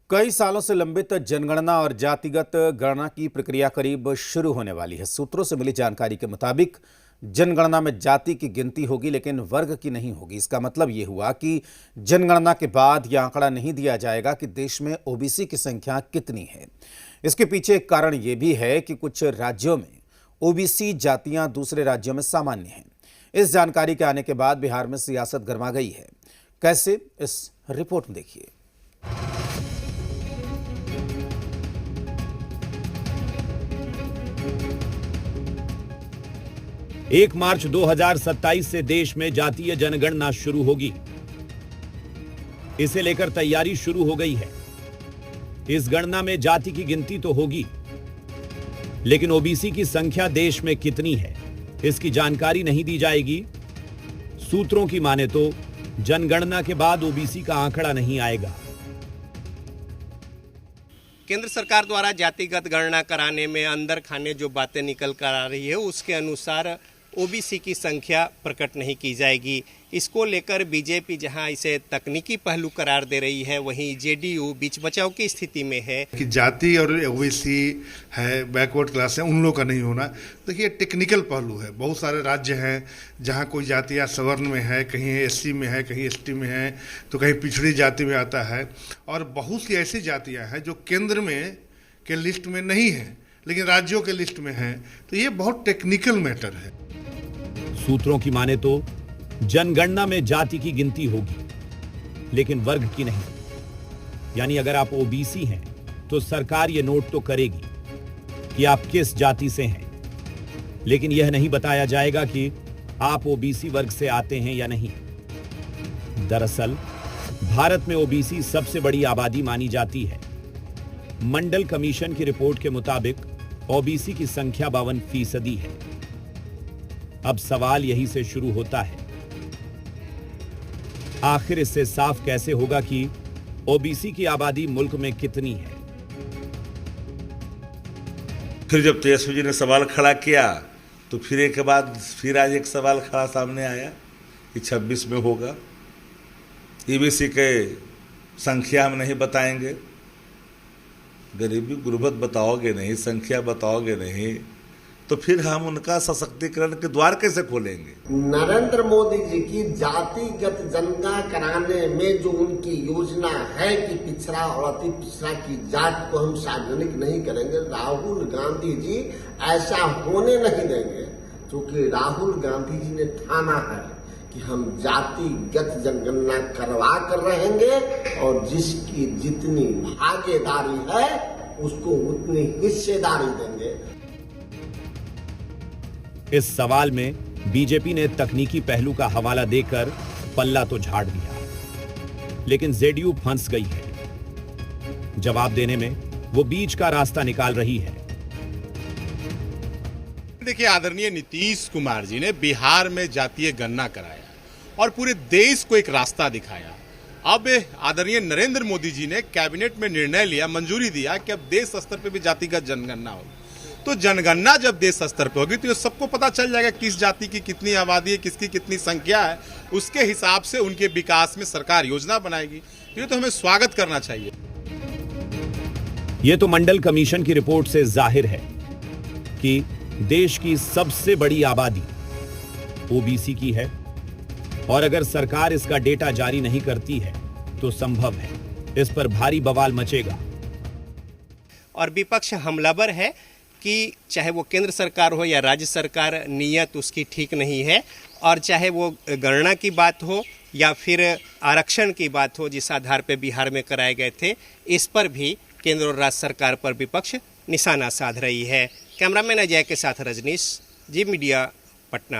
कई सालों से लंबित जनगणना और जातिगत गणना की प्रक्रिया करीब शुरू होने वाली है। सूत्रों से मिली जानकारी के मुताबिक जनगणना में जाति की गिनती होगी, लेकिन वर्ग की नहीं होगी। इसका मतलब ये हुआ कि जनगणना के बाद यह आंकड़ा नहीं दिया जाएगा कि देश में ओबीसी की संख्या कितनी है। इसके पीछे एक कारण ये भी है कि कुछ राज्यों में ओबीसी जातियां दूसरे राज्यों में सामान्य हैं। इस जानकारी के आने के बाद बिहार में सियासत गर्मा गई है। कैसे, इस रिपोर्ट में देखिए। 1 मार्च 2027 से देश में जातीय जनगणना शुरू होगी। इसे लेकर तैयारी शुरू हो गई है। इस गणना में जाति की गिनती तो होगी, लेकिन ओबीसी की संख्या देश में कितनी है, इसकी जानकारी नहीं दी जाएगी। सूत्रों की माने तो जनगणना के बाद ओबीसी का आंकड़ा नहीं आएगा। केंद्र सरकार द्वारा जातिगत गणना कराने में अंदर खाने जो बातें निकल कर आ रही है, उसके अनुसार ओबीसी की संख्या प्रकट नहीं की जाएगी। इसको लेकर बीजेपी जहां इसे तकनीकी पहलू करार दे रही है, वहीं जेडीयू बीच बचाव की स्थिति में है कि जाति और ओबीसी है, बैकवर्ड क्लास है, उन लोगों का नहीं होना। देखिए, टेक्निकल पहलू है। बहुत सारे राज्य हैं जहां कोई जातियां सवर्ण में है, कहीं एससी में है, कहीं एसटी में है, तो कहीं पिछड़ी जाति में आता है। और बहुत सी ऐसी जातियां हैं जो केंद्र में के लिस्ट में नहीं है, लेकिन राज्यों के लिस्ट में है। तो ये बहुत टेक्निकल मैटर है। सूत्रों की माने तो जनगणना में जाति की गिनती होगी, लेकिन वर्ग की नहीं। यानी अगर आप ओबीसी हैं तो सरकार यह नोट तो करेगी कि आप किस जाति से हैं, लेकिन यह नहीं बताया जाएगा कि आप ओबीसी वर्ग से आते हैं या नहीं। दरअसल भारत में ओबीसी सबसे बड़ी आबादी मानी जाती है। मंडल कमीशन की रिपोर्ट के मुताबिक ओबीसी की संख्या 52% है। अब सवाल यही से शुरू होता है, आखिर इससे साफ कैसे होगा कि ओबीसी की आबादी मुल्क में कितनी है। फिर जब तेजस्वी जी ने सवाल खड़ा किया, तो फिर एक के बाद फिर आज एक सवाल खड़ा सामने आया कि 26 में होगा। ईबीसी के संख्या हम नहीं बताएंगे, गरीबी गुर्बत बताओगे नहीं, संख्या बताओगे नहीं, तो फिर हम उनका सशक्तिकरण के द्वार कैसे खोलेंगे। नरेंद्र मोदी जी की जातिगत जनगणना कराने में जो उनकी योजना है कि पिछड़ा और अति पिछड़ा की जात को हम सार्वजनिक नहीं करेंगे, राहुल गांधी जी ऐसा होने नहीं देंगे। क्योंकि राहुल गांधी जी ने ठाना है कि हम जातिगत जनगणना करवा कर रहेंगे और जिसकी जितनी भागीदारी है उसको उतनी हिस्सेदारी देंगे। इस सवाल में बीजेपी ने तकनीकी पहलू का हवाला देकर पल्ला तो झाड़ दिया, लेकिन जेडीयू फंस गई है। जवाब देने में वो बीच का रास्ता निकाल रही है। देखिए, आदरणीय नीतीश कुमार जी ने बिहार में जातीय गणना कराया और पूरे देश को एक रास्ता दिखाया। अब आदरणीय नरेंद्र मोदी जी ने कैबिनेट में निर्णय लिया, मंजूरी दिया कि अब देश स्तर पर भी जातिगत जनगणना होगी। तो जनगणना जब देश स्तर पर होगी तो सबको पता चल जाएगा किस जाति की कितनी आबादी है, किसकी कितनी संख्या है। उसके हिसाब से उनके विकास में सरकार योजना बनाएगी। ये तो हमें स्वागत करना चाहिए। ये तो मंडल कमीशन की रिपोर्ट से जाहिर है कि देश की सबसे बड़ी आबादी ओबीसी की है, और अगर सरकार इसका डेटा जारी नहीं करती है तो संभव है इस पर भारी बवाल मचेगा। और विपक्ष हमलावर है कि चाहे वो केंद्र सरकार हो या राज्य सरकार, नीयत उसकी ठीक नहीं है। और चाहे वो गणना की बात हो या फिर आरक्षण की बात हो, जिस आधार पर बिहार में कराए गए थे, इस पर भी केंद्र और राज्य सरकार पर विपक्ष निशाना साध रही है। कैमरामैन अजय के साथ रजनीश, जी मीडिया, पटना।